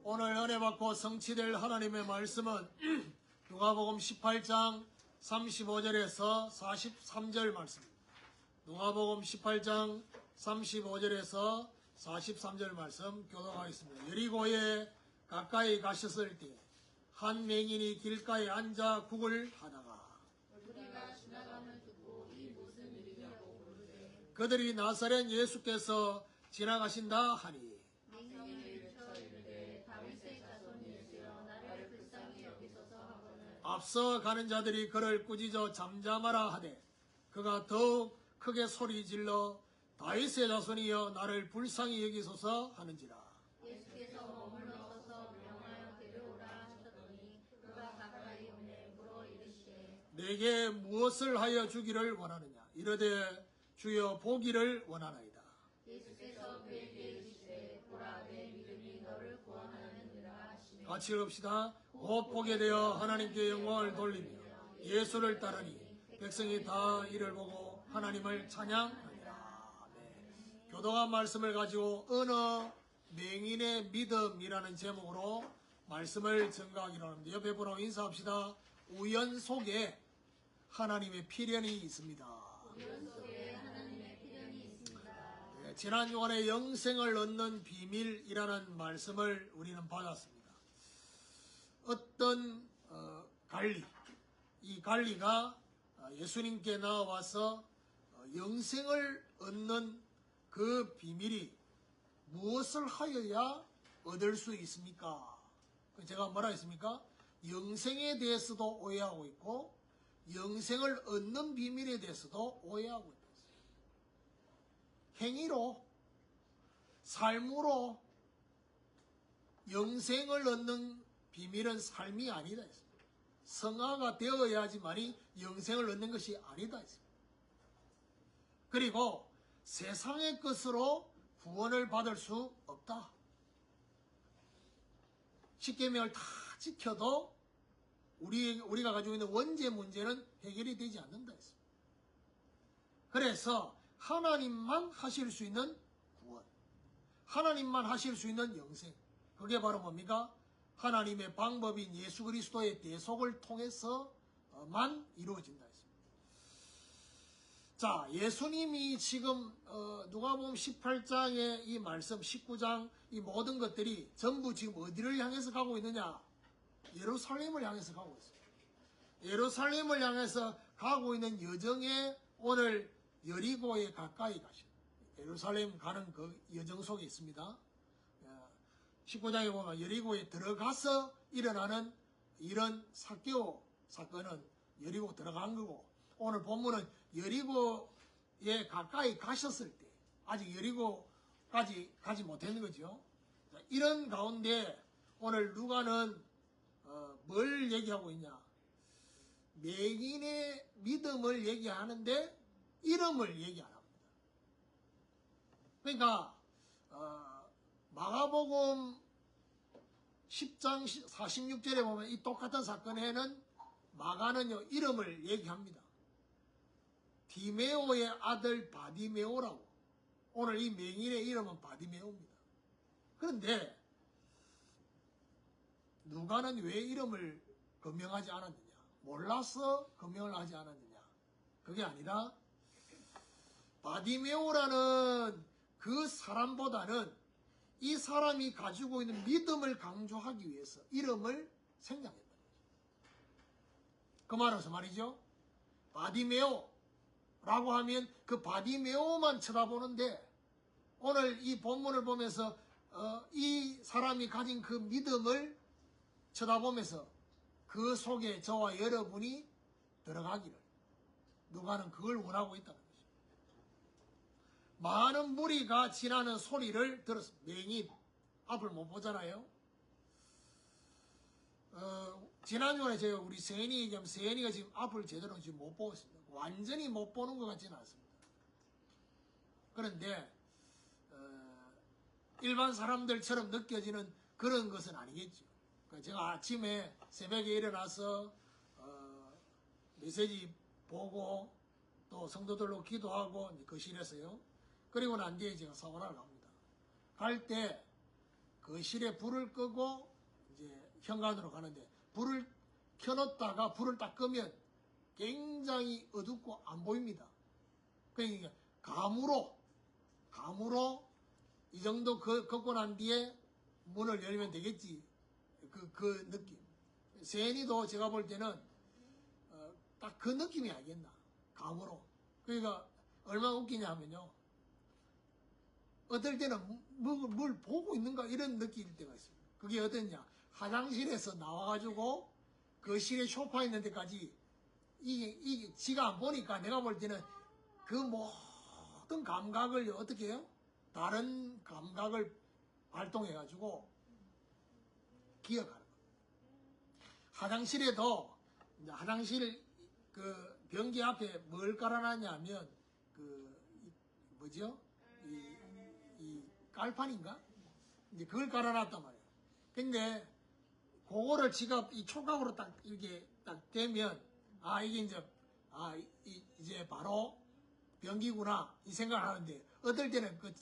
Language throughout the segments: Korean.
오늘 은혜 받고 성취될 하나님의 말씀은 누가복음 18장 35절에서 43절 말씀입니다. 누가복음 18장 35절에서 43절 말씀 교독하겠습니다. 여리고에 가까이 가셨을 때 한 맹인이 길가에 앉아 국을 하다가 우리가 지나감을 듣고 이 무슨 일이냐고 물으되 그들이 나사렛 예수께서 지나가신다 하니 맹인을 외쳐 이르되 다윗의 자손이시여 나를 불쌍히 여기소서 하거늘 앞서 가는 자들이 그를 꾸짖어 잠잠하라 하되 그가 더욱 크게 소리 질러 다윗의 자손이여 나를 불쌍히 여기소서 하는지라. 예수께서 머물러서서 명하여 데려오라 하셨더니 그가 가까이 오매 물어 이르시되 내게 무엇을 하여 주기를 원하느냐 이르되 주여 보기를 원하나이다. 예수께서 그에게 이르시되 보라 내 믿음이 너를 구원하느니라 하시니 같이 읽읍시다. 곧 보게 되어 하나님께 영광을 돌리며 예수를 따르니 백성이 다 이를 보고 하나님을 찬양하니라. 네. 교독한 말씀을 가지고 어느 맹인의 믿음이라는 제목으로 말씀을 전가하기로 합니다. 옆에 분하고 인사합시다. 우연 속에 하나님의 필연이 있습니다. 우연 속에 하나님의 필연이 있습니다. 네, 지난 주간에 영생을 얻는 비밀이라는 말씀을 우리는 받았습니다. 어떤 관리, 이 관리가 예수님께 나와서 영생을 얻는 그 비밀이 무엇을 하여야 얻을 수 있습니까? 제가 뭐라 했습니까? 영생에 대해서도 오해하고 있고 영생을 얻는 비밀에 대해서도 오해하고 있다. 행위로, 삶으로 영생을 얻는 비밀은 삶이 아니다 했습니다. 성화가 되어야지만이 영생을 얻는 것이 아니다 했습니다. 그리고 세상의 것으로 구원을 받을 수 없다. 십계명을 다 지켜도 우리가 가지고 있는 원죄 문제는 해결이 되지 않는다 했습니다. 그래서 하나님만 하실 수 있는 구원, 하나님만 하실 수 있는 영생, 그게 바로 뭡니까? 하나님의 방법인 예수 그리스도의 대속을 통해서만 이루어진다 했습니다. 자, 예수님이 지금 누가복음 18장의 이 말씀, 19장 이 모든 것들이 전부 지금 어디를 향해서 가고 있느냐? 예루살렘을 향해서 가고 있습니다. 예루살렘을 향해서 가고 있는 여정에 오늘 여리고에 가까이 가십니다. 예루살렘 가는 그 여정 속에 있습니다. 19장에 보면 여리고에 들어가서 일어나는 이런 사개오 사건은 여리고 들어간 거고, 오늘 본문은 여리고에 가까이 가셨을 때, 아직 여리고까지 가지 못했는 거죠. 이런 가운데 오늘 누가는 뭘 얘기하고 있냐? 맹인의 믿음을 얘기하는데 이름을 얘기 안 합니다. 그러니까 마가복음 10장 46절에 보면 이 똑같은 사건에는 마가는요 이름을 얘기합니다. 디메오의 아들 바디메오라고. 오늘 이 맹인의 이름은 바디메오입니다. 그런데 누가는 왜 이름을 거명하지 않았느냐? 몰라서 거명을 하지 않았느냐? 그게 아니라 바디메오라는 그 사람보다는 이 사람이 가지고 있는 믿음을 강조하기 위해서 이름을 생략했다. 그 말은 무슨 말이죠? 바디메오라고 하면 그 바디메오만 쳐다보는데 오늘 이 본문을 보면서 이 사람이 가진 그 믿음을 쳐다보면서 그 속에 저와 여러분이 들어가기를 누가는 그걸 원하고 있다는 거죠. 많은 무리가 지나는 소리를 들었습니다. 맹인 앞을 못 보잖아요. 지난주에 제가 우리 세연이 얘기하면 세연이가 지금 앞을 제대로 지금 못 보고 있습니다. 완전히 못 보는 것 같지는 않습니다. 그런데 일반 사람들처럼 느껴지는 그런 것은 아니겠죠. 제가 아침에 새벽에 일어나서 메시지 보고 또 성도들로 기도하고 거실에서요. 그리고 난 뒤에 제가 사우나를 갑니다. 갈 때 거실에 불을 끄고 이제 현관으로 가는데 불을 켜놓다가 불을 딱 끄면 굉장히 어둡고 안 보입니다. 그러니까 감으로 이 정도 걷고 난 뒤에 문을 열면 되겠지. 그 느낌. 세연이도 제가 볼 때는 딱 그 느낌이 알겠나. 감으로. 그러니까 얼마나 웃기냐 하면요. 어떨 때는 뭘 보고 있는가 이런 느낄 때가 있습니다. 그게 어땠냐. 화장실에서 나와가지고 거실에 소파 있는 데까지 이게 지가 안 보니까 내가 볼 때는 그 모든 감각을 어떻게 해요? 다른 감각을 발동해가지고 기억하는 거예요. 화장실에도 이제 화장실 그 변기 앞에 뭘 깔아놨냐면 뭐죠? 이 깔판인가? 이제 그걸 깔아놨단 말이에요. 근데 그거를 지가 이 촉각으로 딱 이렇게 딱 대면 이게 이제 바로 변기구나 이 생각을 하는데 어떨 때는 그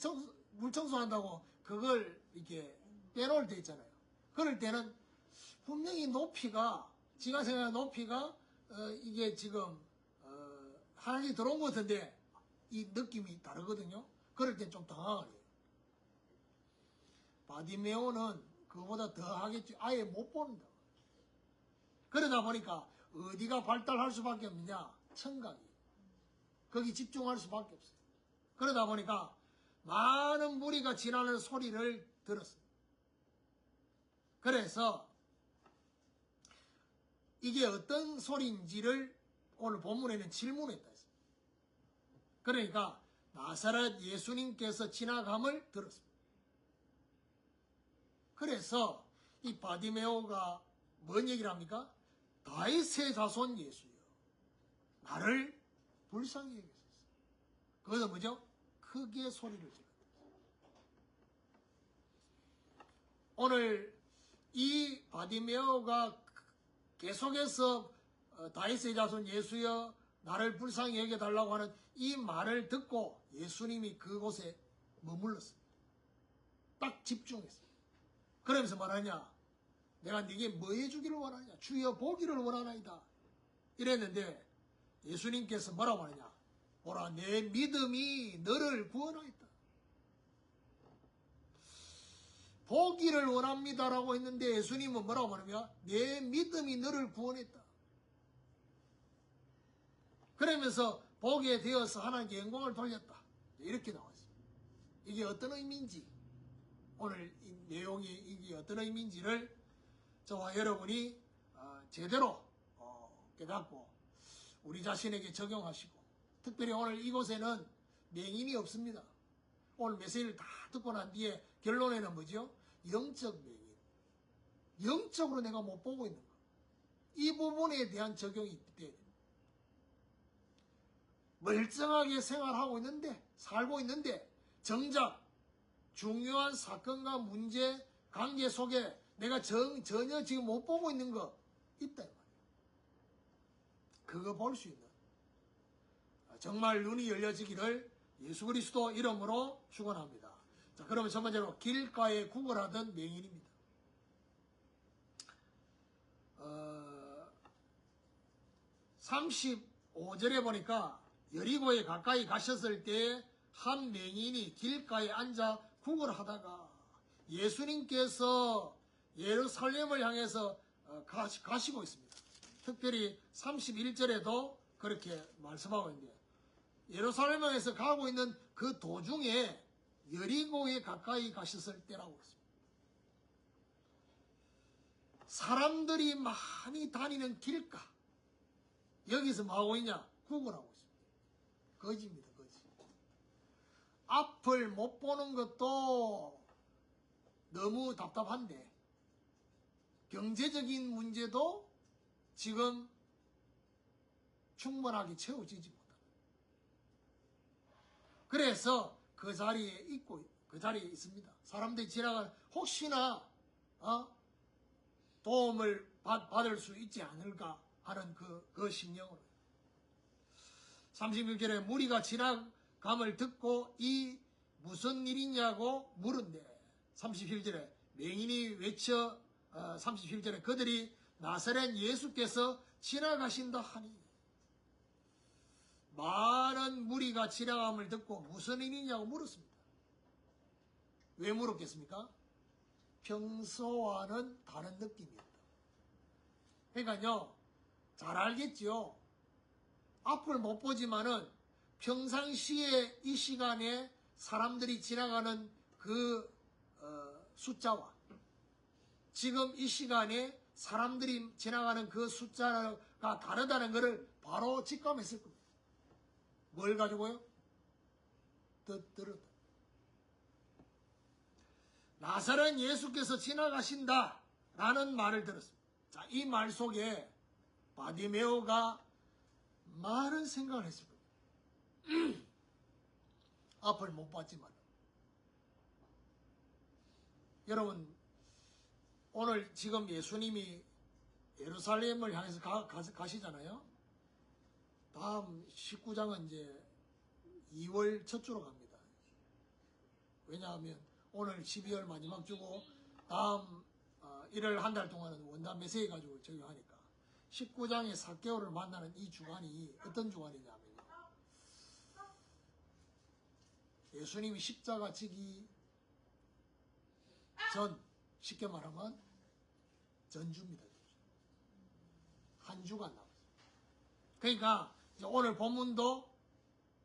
물 청소한다고 그걸 이렇게 빼놓을 때 있잖아요. 그럴 때는 분명히 높이가 지가 생각하는 높이가 이게 지금 하나씩 들어온 것 같은데 이 느낌이 다르거든요. 그럴 땐 좀 당황을 해요. 바디메오는 그거보다 더 하겠지. 아예 못 보는다. 그러다 보니까 어디가 발달할 수밖에 없느냐? 청각이. 거기 집중할 수밖에 없어요. 그러다 보니까 많은 무리가 지나는 소리를 들었어요. 그래서 이게 어떤 소리인지를 오늘 본문에는 질문했다 했습니다. 그러니까 나사렛 예수님께서 지나감을 들었습니다. 그래서 이 바디메오가 뭔 얘기를 합니까? 다윗의 자손 예수여 나를 불쌍히 여기소서. 그것은 뭐죠? 크게 소리를 질렀다. 오늘 이 바디메오가 계속해서 다윗의 자손 예수여 나를 불쌍히 여겨달라고 하는 이 말을 듣고 예수님이 그곳에 머물렀어요. 딱 집중했어요. 그러면서 말하냐? 내가 네게 뭐 해주기를 원하냐? 주여 보기를 원하나이다. 이랬는데 예수님께서 뭐라고 하느냐? 보라 내 믿음이 너를 구원하였다. 보기를 원합니다라고 했는데 예수님은 뭐라고 말하냐? 내 믿음이 너를 구원했다. 그러면서 보게 되어서 하나님께 영광을 돌렸다. 이렇게 나왔습니다. 이게 어떤 의미인지 오늘 이 내용이 이게 어떤 의미인지를 저와 여러분이 제대로 깨닫고 우리 자신에게 적용하시고 특별히 오늘 이곳에는 맹인이 없습니다. 오늘 메시지를 다 듣고 난 뒤에 결론에는 뭐죠? 영적 맹인. 영적으로 내가 못 보고 있는 거. 이 부분에 대한 적용이 돼야 됩니다. 멀쩡하게 생활하고 있는데 살고 있는데 정작 중요한 사건과 문제, 관계 속에 내가 전혀 지금 못 보고 있는 거 있다. 그거 볼 수 있는 정말 눈이 열려지기를 예수 그리스도 이름으로 축원합니다. 자, 그러면 첫 번째로 길가에 구걸하던 맹인입니다. 35절에 보니까 여리고에 가까이 가셨을 때 한 맹인이 길가에 앉아 구걸하다가 예수님께서 예루살렘을 향해서 가시고 있습니다. 특별히 31절에도 그렇게 말씀하고 있는데 예루살렘에서 가고 있는 그 도중에 여리고에 가까이 가셨을 때라고 했습니다. 사람들이 많이 다니는 길가 여기서 뭐 하고 있냐? 구걸하고 있습니다. 거지입니다. 거지. 앞을 못 보는 것도 너무 답답한데 경제적인 문제도 지금 충분하게 채워지지 못합니다. 그래서 그 자리에 있습니다. 사람들이 지나가 혹시나 도움을 받을 수 있지 않을까 하는 그 심령으로 36절에 무리가 지나감을 듣고 이 무슨 일이냐고 물은데 37절에 맹인이 외쳐 37절에 그들이 나사렛 예수께서 지나가신다 하니 많은 무리가 지나감을 듣고 무슨 일이냐고 물었습니다. 왜 물었겠습니까? 평소와는 다른 느낌이었다. 그러니까요, 잘 알겠지요. 앞을 못 보지만은 평상시에 이 시간에 사람들이 지나가는 그 숫자와 지금 이 시간에 사람들이 지나가는 그 숫자가 다르다는 것을 바로 직감했을 겁니다. 뭘 가지고요? 들었다. 나사렛 예수께서 지나가신다 라는 말을 들었습니다. 자, 이 말 속에 바디메오가 많은 생각을 했을 겁니다. 앞을 못 봤지만. 여러분, 오늘 지금 예수님이 예루살렘을 향해서 가시잖아요. 다음 19장은 이제 2월 첫 주로 갑니다. 왜냐하면 오늘 12월 마지막 주고 다음 1월 한 달 동안은 원단 메시지 가지고 적용하니까 19장의 4개월을 만나는 이 주간이 어떤 주간이냐면요. 예수님이 십자가 지기 전, 쉽게 말하면 전주입니다. 한 주간 남았어요. 그러니까 이제 오늘 본문도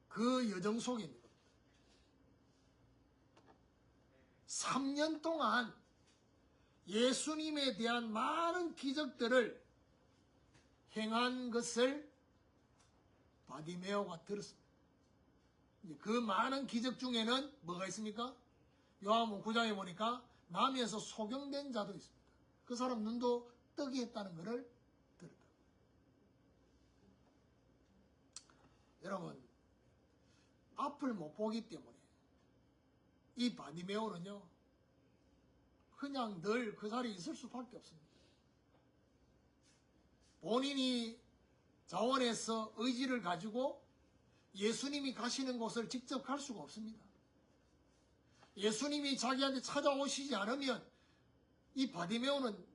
그 여정 속에 있는 겁니다. 3년 동안 예수님에 대한 많은 기적들을 행한 것을 바디메오가 들었습니다. 그 많은 기적 중에는 뭐가 있습니까? 요한복음 9장에 보니까 남에서 소경된 자도 있습니다. 그 사람 눈도 뜨게 했다는 것을 들었다. 여러분, 앞을 못 보기 때문에 이 바디메오는요, 그냥 늘 그 자리에 있을 수밖에 없습니다. 본인이 자원해서 의지를 가지고 예수님이 가시는 곳을 직접 갈 수가 없습니다. 예수님이 자기한테 찾아오시지 않으면 이 바디메오는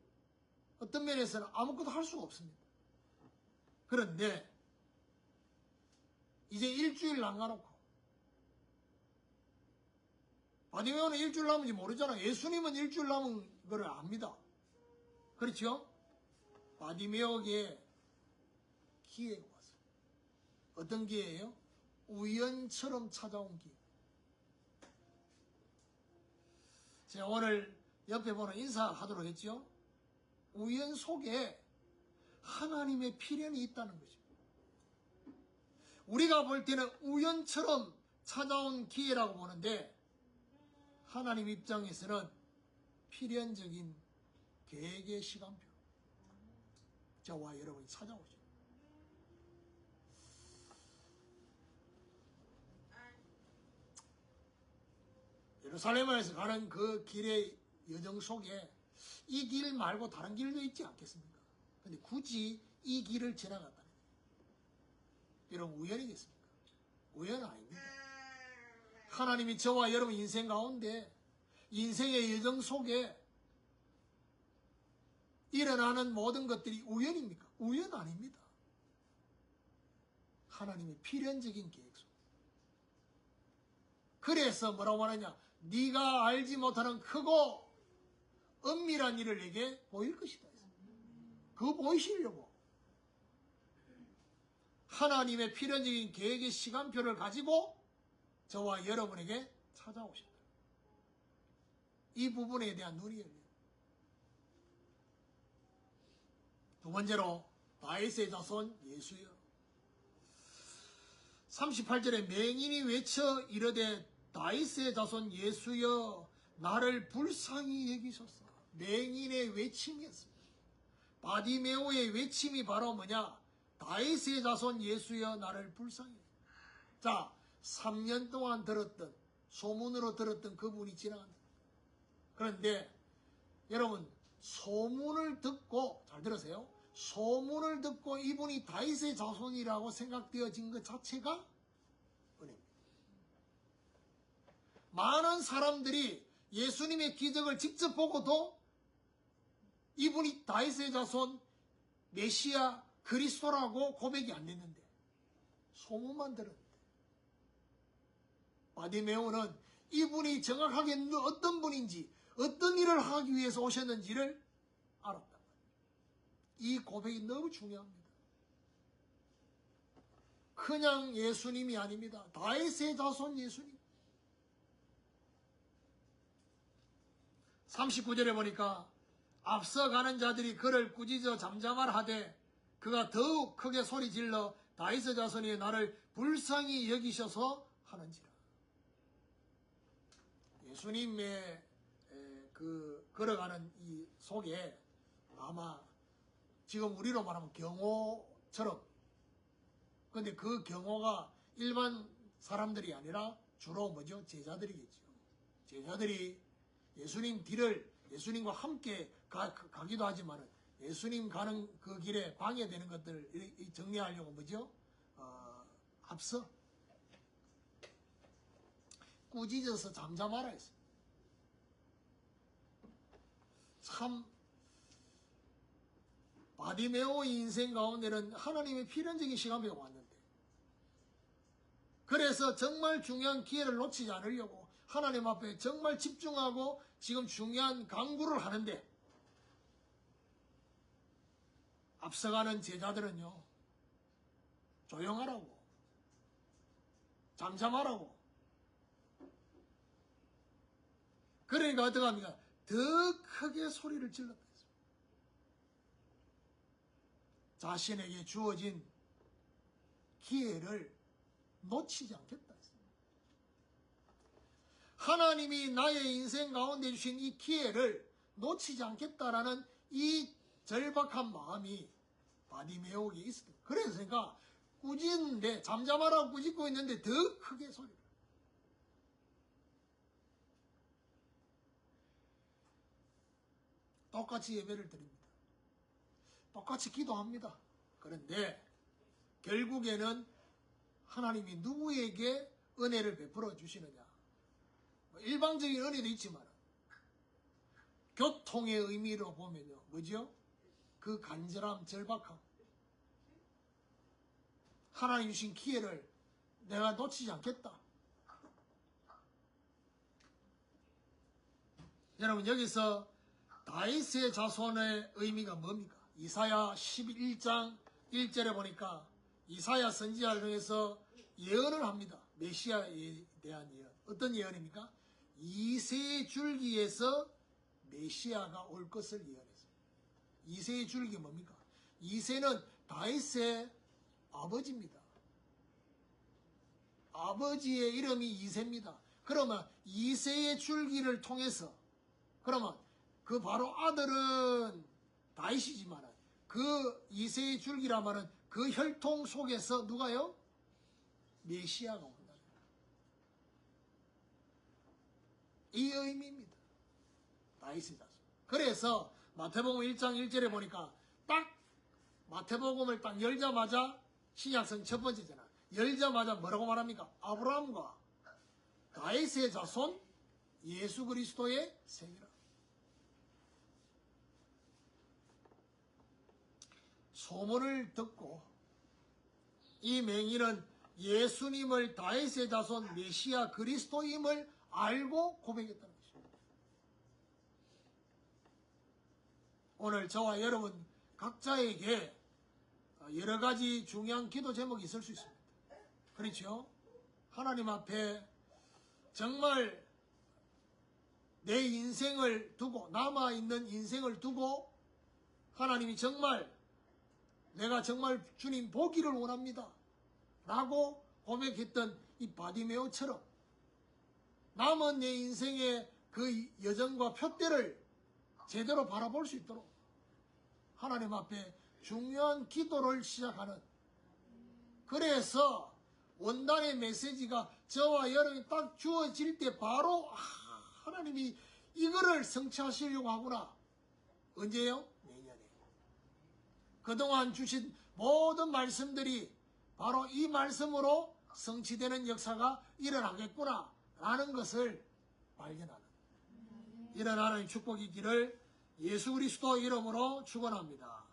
어떤 면에서는 아무것도 할 수가 없습니다. 그런데 이제 일주일 남겨놓고 바디메오는 일주일 남은지 모르잖아요. 예수님은 일주일 남은 걸 압니다. 그렇죠? 바디메오에게 기회가 왔어요. 어떤 기회예요? 우연처럼 찾아온 기회. 제가 오늘 옆에 보는 인사하도록 했죠? 우연 속에 하나님의 필연이 있다는 것입니다. 우리가 볼 때는 우연처럼 찾아온 기회라고 보는데 하나님 입장에서는 필연적인 계획의 시간표. 저와 여러분이 찾아오죠. 예루살렘에서 가는 그 길의 여정 속에 이 길 말고 다른 길도 있지 않겠습니까? 근데 굳이 이 길을 지나갔다는 이런 우연이겠습니까? 우연은 아닙니다. 하나님이 저와 여러분 인생 가운데 인생의 여정 속에 일어나는 모든 것들이 우연입니까? 우연 아닙니다. 하나님의 필연적인 계획 속. 그래서 뭐라고 말하냐? 네가 알지 못하는 크고 은밀한 일을 내게 보일 것이다. 그거 보이시려고 하나님의 필연적인 계획의 시간표를 가지고 저와 여러분에게 찾아오셨다. 이 부분에 대한 눈이 열려요. 두 번째로 다윗의 자손 예수여. 38절에 맹인이 외쳐 이르되 다윗의 자손 예수여 나를 불쌍히 여기소서. 맹인의 외침이었습니다. 바디메오의 외침이 바로 뭐냐? 다윗의 자손 예수여 나를 불쌍히. 자, 3년 동안 들었던 소문으로 들었던 그분이 지나간다. 그런데 여러분 소문을 듣고 잘 들으세요. 소문을 듣고 이분이 다윗의 자손이라고 생각되어진 것 자체가 은혜입니다. 많은 사람들이 예수님의 기적을 직접 보고도 이분이 다윗의 자손 메시아 그리스도라고 고백이 안 됐는데 소문만 들었는데 바디메오는 이분이 정확하게 어떤 분인지 어떤 일을 하기 위해서 오셨는지를 알았다. 이 고백이 너무 중요합니다. 그냥 예수님이 아닙니다. 다윗의 자손 예수님. 39절에 보니까 앞서가는 자들이 그를 꾸짖어 잠잠하라 하되 그가 더욱 크게 소리질러 다윗의 자손이 나를 불쌍히 여기셔서 하는지라. 예수님의 걸어가는 이 속에 아마 지금 우리로 말하면 경호처럼, 근데 그 경호가 일반 사람들이 아니라 주로 뭐죠? 제자들이겠죠. 제자들이 예수님 뒤를 예수님과 함께 가기도 하지만 예수님 가는 그 길에 방해되는 것들을 정리하려고 뭐죠? 앞서 꾸짖어서 잠잠하라 했어요. 참 바디메오의 인생 가운데는 하나님의 필연적인 시간이 왔는데, 그래서 정말 중요한 기회를 놓치지 않으려고 하나님 앞에 정말 집중하고 지금 중요한 강구를 하는데, 앞서가는 제자들은요 조용하라고, 잠잠하라고. 그러니까 어떻게 합니까? 더 크게 소리를 질렀다 했습니다. 자신에게 주어진 기회를 놓치지 않겠다 했습니다. 하나님이 나의 인생 가운데 주신 이 기회를 놓치지 않겠다라는 이 절박한 마음이 바디메오에게 있었다. 그래서 꾸짖는데, 잠잠하라고 꾸짖고 있는데 더 크게 소리를. 똑같이 예배를 드립니다. 똑같이 기도합니다. 그런데 결국에는 하나님이 누구에게 은혜를 베풀어 주시느냐. 일방적인 은혜도 있지만 교통의 의미로 보면요. 뭐죠? 그 간절함, 절박함. 하나님 주신 기회를 내가 놓치지 않겠다. 여러분, 여기서 다윗의 자손의 의미가 뭡니까? 이사야 11장 1절에 보니까 이사야 선지자를 통해서 예언을 합니다. 메시아에 대한 예언. 어떤 예언입니까? 이새의 줄기에서 메시아가 올 것을 예언했어요. 이새의 줄기 뭡니까? 이새는 다윗의 아버지입니다. 아버지의 이름이 이새입니다. 그러면 이새의 줄기를 통해서, 그러면 그 바로 아들은 다윗이지만 그 이새의 줄기라면은 그 혈통 속에서 누가요? 메시아가 온다. 이 의미입니다. 다윗의 자손. 그래서 마태복음 1장 1절에 보니까 딱 마태복음을 딱 열자마자 신약성 첫 번째잖아. 열자마자 뭐라고 말합니까? 아브라함과 다윗의 자손 예수 그리스도의 세계라. 소문을 듣고 이 맹인은 예수님을 다윗의 자손 메시아 그리스도임을 알고 고백했다는 것입니다. 오늘 저와 여러분 각자에게 여러 가지 중요한 기도 제목이 있을 수 있습니다. 그렇죠? 하나님 앞에 정말 내 인생을 두고, 남아있는 인생을 두고 하나님이 정말 내가 정말 주님 보기를 원합니다 라고 고백했던 이 바디메오처럼 남은 내 인생의 그 여정과 표대를 제대로 바라볼 수 있도록 하나님 앞에 중요한 기도를 시작하는, 그래서 원단의 메시지가 저와 여러분이 딱 주어질 때 바로 하나님이 이거를 성취하시려고 하구나. 언제요? 내년에. 그동안 주신 모든 말씀들이 바로 이 말씀으로 성취되는 역사가 일어나겠구나 라는 것을 발견하는, 이런 하나님 축복이 있기를 예수 그리스도 이름으로 축원합니다.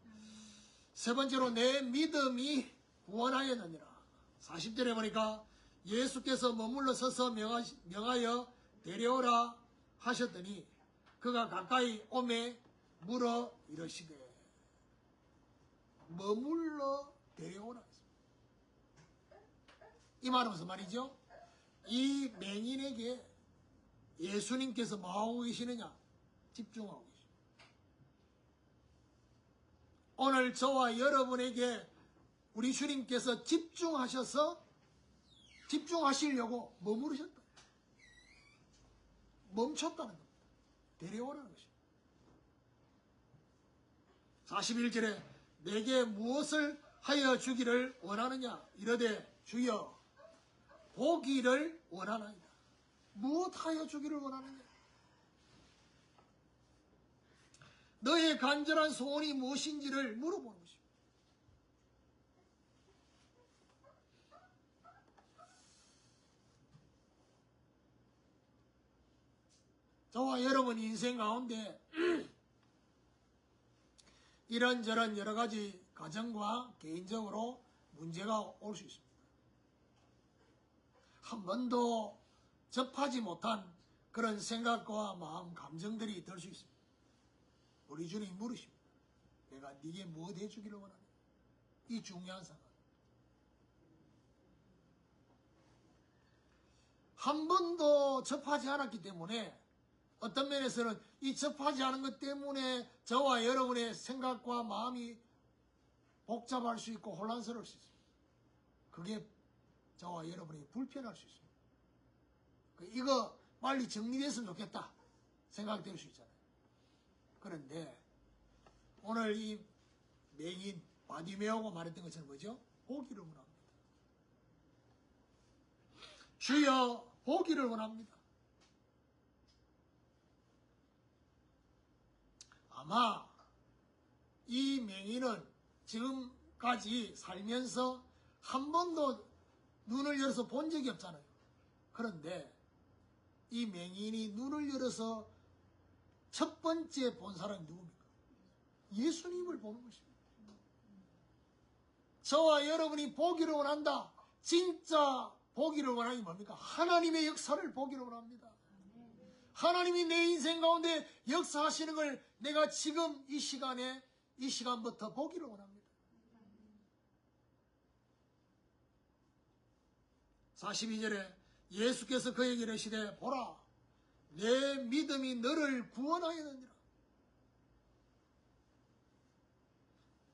세 번째로 내 믿음이 구원하였느니라. 40절에 보니까 예수께서 머물러 서서 명하여 데려오라 하셨더니 그가 가까이 오매 물어 이러시되 머물러 데려오라 했습니다. 이 말은 무슨 말이죠? 이 맹인에게 예수님께서 뭐하고 계시느냐? 집중하고 계십니다. 오늘 저와 여러분에게 우리 주님께서 집중하시려고 머무르셨다. 멈췄다는 겁니다. 데려오라는 것입니다. 41절에 내게 무엇을 하여 주기를 원하느냐? 이르되 주여 보기를 원하나이다. 무엇 하여 주기를 원하느냐? 너의 간절한 소원이 무엇인지를 물어보는 것입니다. 저와 여러분 인생 가운데 이런저런 여러 가지 가정과 개인적으로 문제가 올 수 있습니다. 한 번도 접하지 못한 그런 생각과 마음, 감정들이 들 수 있습니다. 우리 주님 물으십니다. 내가 네게 무엇 해주기를 원하냐? 이 중요한 상황. 한 번도 접하지 않았기 때문에 어떤 면에서는 이 접하지 않은 것 때문에 저와 여러분의 생각과 마음이 복잡할 수 있고 혼란스러울 수 있습니다. 그게 저와 여러분이 불편할 수 있습니다. 이거 빨리 정리됐으면 좋겠다 생각될 수 있잖아요. 그런데 오늘 이 맹인 바디메오가 말했던 것처럼 뭐죠? 보기를 원합니다. 주여 보기를 원합니다. 아마 이 맹인은 지금까지 살면서 한 번도 눈을 열어서 본 적이 없잖아요. 그런데 이 맹인이 눈을 열어서 첫 번째 본 사람이 누굽니까? 예수님을 보는 것입니다. 저와 여러분이 보기를 원한다. 진짜 보기를 원하는 게 뭡니까? 하나님의 역사를 보기를 원합니다. 하나님이 내 인생 가운데 역사하시는 걸 내가 지금 이 시간부터 보기를 원합니다. 42절에 예수께서 그에게 이르시되 보라 내 믿음이 너를 구원하였느니라.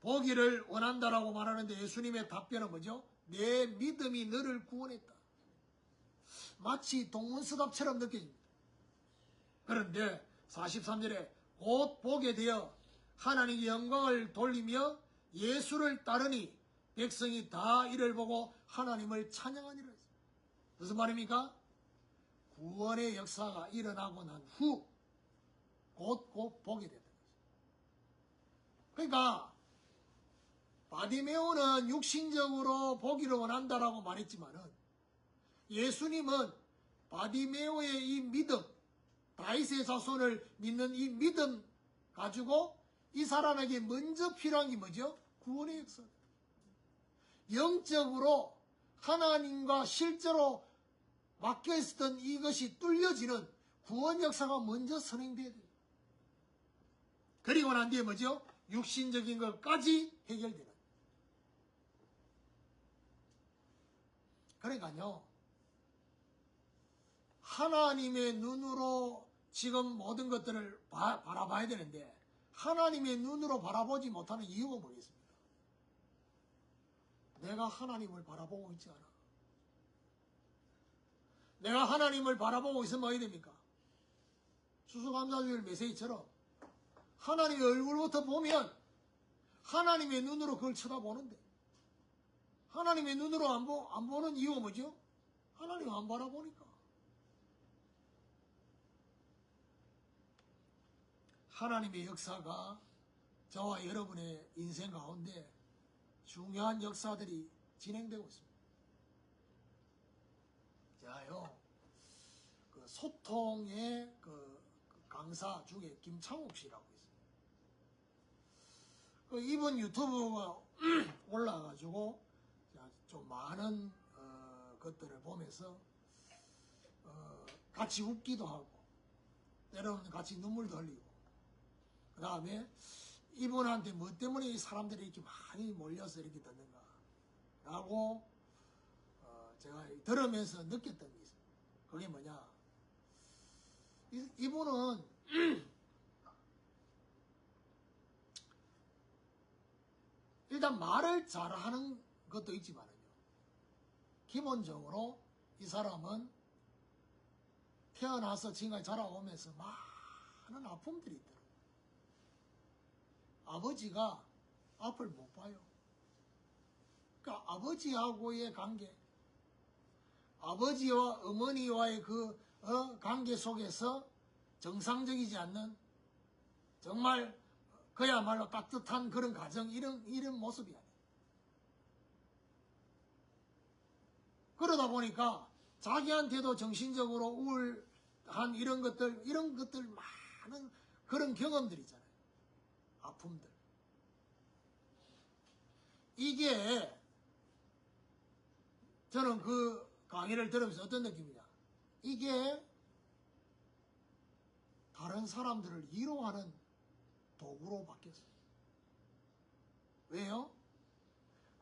보기를 원한다라고 말하는데 예수님의 답변은 뭐죠? 내 믿음이 너를 구원했다. 마치 동문서답처럼 느껴집니다. 그런데 43절에 곧 보게 되어 하나님의 영광을 돌리며 예수를 따르니 백성이 다 이를 보고 하나님을 찬양하니라 했습니다. 무슨 말입니까? 구원의 역사가 일어나고 난 후 곧 보게 됐다. 그러니까 바디메오는 육신적으로 보기를 원한다라고 말했지만은 예수님은 바디메오의 이 믿음, 다윗의 자손을 믿는 이 믿음 가지고 이 사람에게 먼저 필요한 게 뭐죠? 구원의 역사다. 영적으로 하나님과 실제로 막혀있었던 이것이 뚫려지는 구원 역사가 먼저 선행돼야 돼요. 그리고 난 뒤에 뭐죠? 육신적인 것까지 해결되는. 그러니까요. 하나님의 눈으로 지금 모든 것들을 바라봐야 되는데 하나님의 눈으로 바라보지 못하는 이유가 뭐겠습니까? 내가 하나님을 바라보고 있지 않아. 내가 하나님을 바라보고 있으면 어떻게 됩니까? 수수감사주일 메시지처럼 하나님의 얼굴부터 보면 하나님의 눈으로 그걸 쳐다보는데 하나님의 눈으로 안 보는 이유가 뭐죠? 하나님 안 바라보니까. 하나님의 역사가 저와 여러분의 인생 가운데 중요한 역사들이 진행되고 있습니다. 자요, 그 소통의 강사 중에 김창욱 씨라고 있어요. 이분 유튜브가 올라가지고 좀 많은 것들을 보면서 같이 웃기도 하고 때로는 같이 눈물도 흘리고 그 다음에 이분한테 뭐 때문에 이 사람들이 이렇게 많이 몰려서 이렇게 듣는가 라고 제가 들으면서 느꼈던 게 있어요. 그게 뭐냐, 이분은 일단 말을 잘하는 것도 있지만은요, 기본적으로 이 사람은 태어나서 지금까지 자라오면서 많은 아픔들이 있더라고요. 아버지가 앞을 못 봐요. 그러니까 아버지하고의 관계, 아버지와 어머니와의 그 관계 속에서 정상적이지 않는, 정말 그야말로 따뜻한 그런 가정, 이런 모습이 아니에요. 그러다 보니까 자기한테도 정신적으로 우울한 이런 것들 많은 그런 경험들 있잖아요. 아픔들. 이게 저는 그 강의를 들으면서 어떤 느낌이냐, 이게 다른 사람들을 위로하는 도구로 바뀌었어요. 왜요?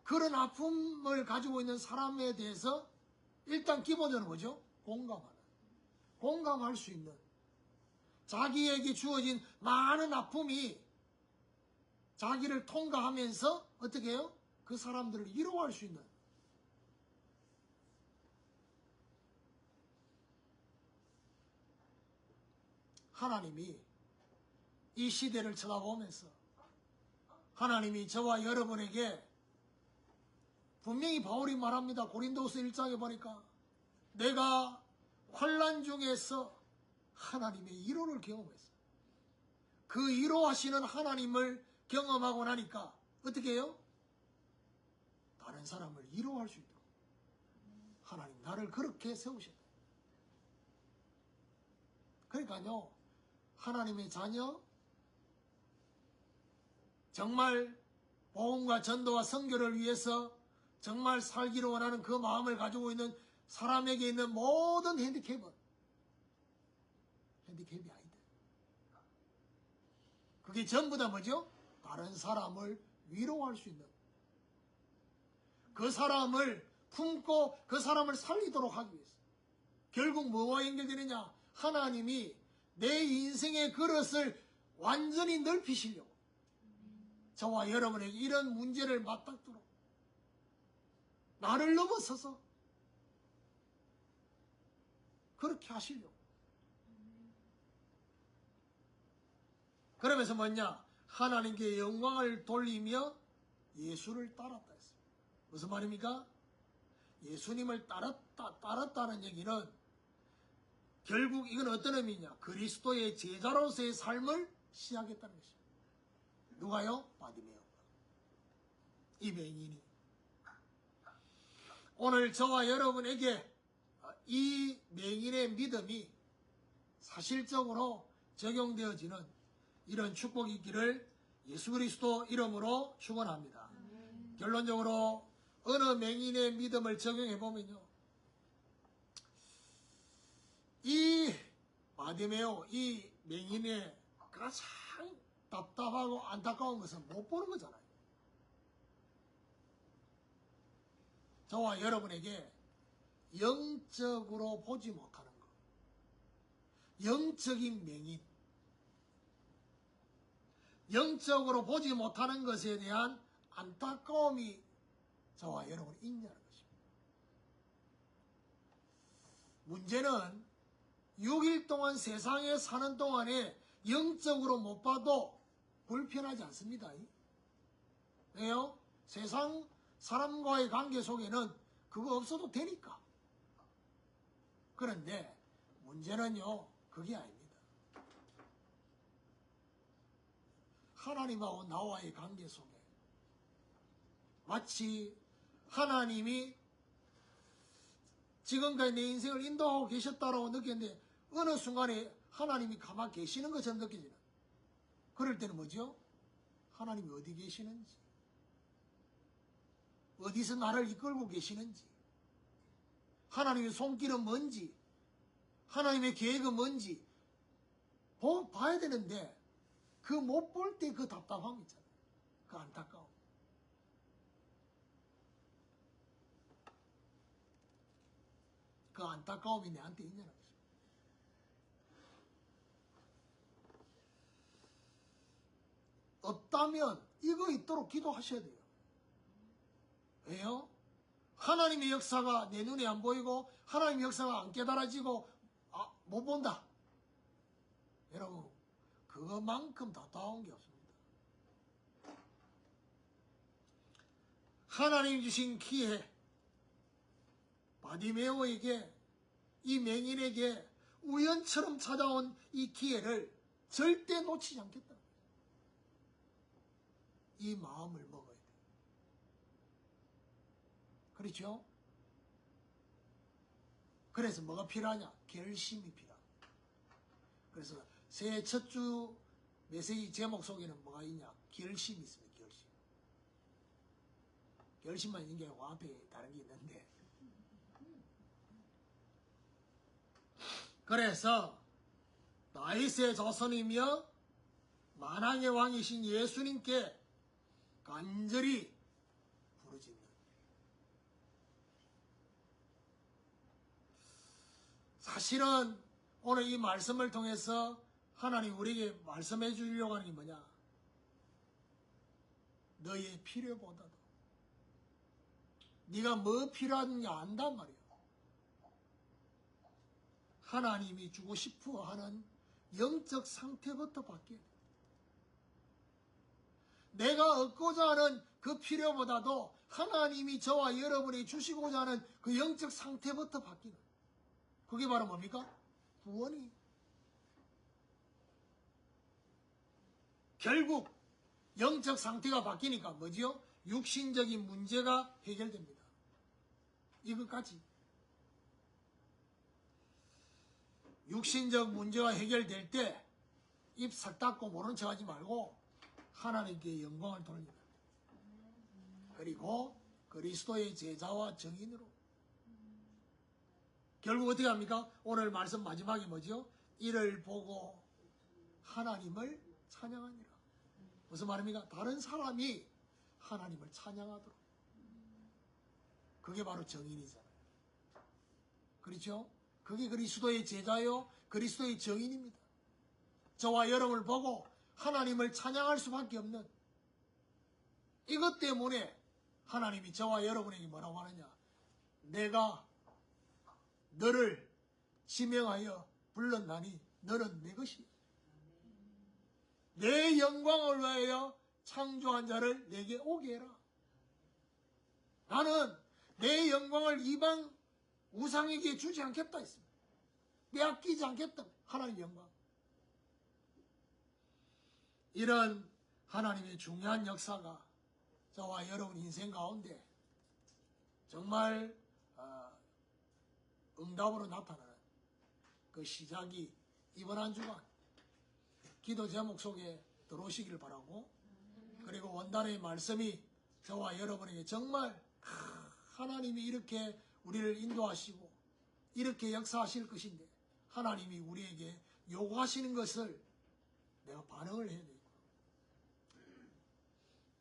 그런 아픔을 가지고 있는 사람에 대해서 일단 기본적으로 뭐죠? 공감할 수 있는, 자기에게 주어진 많은 아픔이 자기를 통과하면서 어떻게 해요? 그 사람들을 위로할 수 있는, 하나님이 이 시대를 쳐다보면서 하나님이 저와 여러분에게 분명히 바울이 말합니다. 고린도서 1장에 보니까 내가 환난 중에서 하나님의 위로를 경험했어요. 그 위로하시는 하나님을 경험하고 나니까 어떻게 해요? 다른 사람을 위로할 수 있도록 하나님 나를 그렇게 세우셨다. 그러니까요, 하나님의 자녀, 정말 복음과 전도와 선교를 위해서 정말 살기를 원하는 그 마음을 가지고 있는 사람에게 있는 모든 핸디캡이 아니다. 그게 전부 다 뭐죠? 다른 사람을 위로할 수 있는, 그 사람을 품고 그 사람을 살리도록 하기 위해서. 결국 뭐와 연결되느냐? 하나님이 내 인생의 그릇을 완전히 넓히시려고 저와 여러분에게 이런 문제를 맞닥도록 나를 넘어서서 그렇게 하시려고. 그러면서 뭐냐? 하나님께 영광을 돌리며 예수를 따랐다 했어요. 무슨 말입니까? 예수님을 따랐다는 얘기는 결국 이건 어떤 의미냐? 그리스도의 제자로서의 삶을 시작했다는 것입니다. 누가요? 바디메오가. 이 맹인이. 오늘 저와 여러분에게 이 맹인의 믿음이 사실적으로 적용되어지는 이런 축복이 있기를 예수 그리스도 이름으로 축원합니다. 결론적으로 어느 맹인의 믿음을 적용해 보면요, 이 바디메오, 이 맹인의 가장 답답하고 안타까운 것은 못 보는 거잖아요. 저와 여러분에게 영적으로 보지 못하는 것, 영적인 맹인, 영적으로 보지 못하는 것에 대한 안타까움이 저와 여러분이 있냐는 것입니다. 문제는 6일 동안 세상에 사는 동안에 영적으로 못 봐도 불편하지 않습니다. 왜요? 세상 사람과의 관계 속에는 그거 없어도 되니까. 그런데 문제는요, 그게 아닙니다. 하나님하고 나와의 관계 속에 마치 하나님이 지금까지 내 인생을 인도하고 계셨다라고 느꼈는데 어느 순간에 하나님이 가만 계시는 것처럼 느껴지는. 그럴 때는 뭐죠? 하나님이 어디 계시는지, 어디서 나를 이끌고 계시는지, 하나님의 손길은 뭔지, 하나님의 계획은 뭔지 봐야 되는데 그 못 볼 때 그 답답함 있잖아요. 그 안타까움. 그 안타까움이 내한테 있냐는 거죠. 없다면 이거 있도록 기도하셔야 돼요. 왜요? 하나님의 역사가 내 눈에 안 보이고 하나님의 역사가 안 깨달아지고 못 본다. 여러분, 그것만큼 답답한 게 없습니다. 하나님 주신 기회, 바디메오에게, 이 맹인에게 우연처럼 찾아온 이 기회를 절대 놓치지 않겠다. 이 마음을 먹어야 돼요. 그렇죠? 그래서 뭐가 필요하냐? 결심이 필요합니다. 그래서 새해 첫 주 메시지 제목 속에는 뭐가 있냐? 결심이 있습니다. 결심. 결심만 있는 게 아니고 앞에 다른 게 있는데. 그래서 다윗의 자손이며 만왕의 왕이신 예수님께 간절히 부르짖는. 사실은 오늘 이 말씀을 통해서 하나님 우리에게 말씀해 주려고 하는 게 뭐냐? 너의 필요보다도 네가 뭐 필요한지 안단 말이야. 하나님이 주고 싶어 하는 영적 상태부터 바뀌어야 돼. 내가 얻고자 하는 그 필요보다도 하나님이 저와 여러분이 주시고자 하는 그 영적 상태부터 바뀌는. 그게 바로 뭡니까? 구원이. 결국 영적 상태가 바뀌니까 뭐지요? 육신적인 문제가 해결됩니다. 이것까지. 육신적 문제가 해결될 때 입 싹 닫고 모른 척 하지 말고 하나님께 영광을 돌리는. 그리고 그리스도의 제자와 증인으로. 결국 어떻게 합니까? 오늘 말씀 마지막이 뭐죠? 이를 보고 하나님을 찬양하니라. 무슨 말입니까? 다른 사람이 하나님을 찬양하도록. 그게 바로 정인이잖아요. 그렇죠? 그게 그리스도의 제자요, 그리스도의 정인입니다. 저와 여러분을 보고 하나님을 찬양할 수밖에 없는. 이것 때문에 하나님이 저와 여러분에게 뭐라고 하느냐? 내가 너를 지명하여 불렀나니 너는 내 것이야. 내 영광을 위하여 창조한 자를 내게 오게 해라. 나는 내 영광을 이방 우상에게 주지 않겠다 했습니다. 빼앗기지 않겠다. 하나님의 영광. 이런 하나님의 중요한 역사가 저와 여러분 인생 가운데 정말 응답으로 나타나는 그 시작이 이번 한 주간 기도 제목 속에 들어오시길 바라고, 그리고 원단의 말씀이 저와 여러분에게 정말 하나님이 이렇게 우리를 인도하시고 이렇게 역사하실 것인데 하나님이 우리에게 요구하시는 것을 내가 반응을 해야 되고,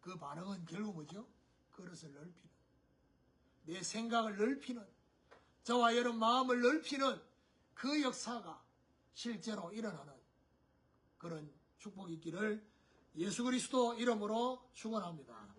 그 반응은 결국 뭐죠? 그릇을 넓히는, 내 생각을 넓히는, 저와 여러분 마음을 넓히는 그 역사가 실제로 일어나는 그런 축복이 있기를 예수 그리스도 이름으로 축원합니다.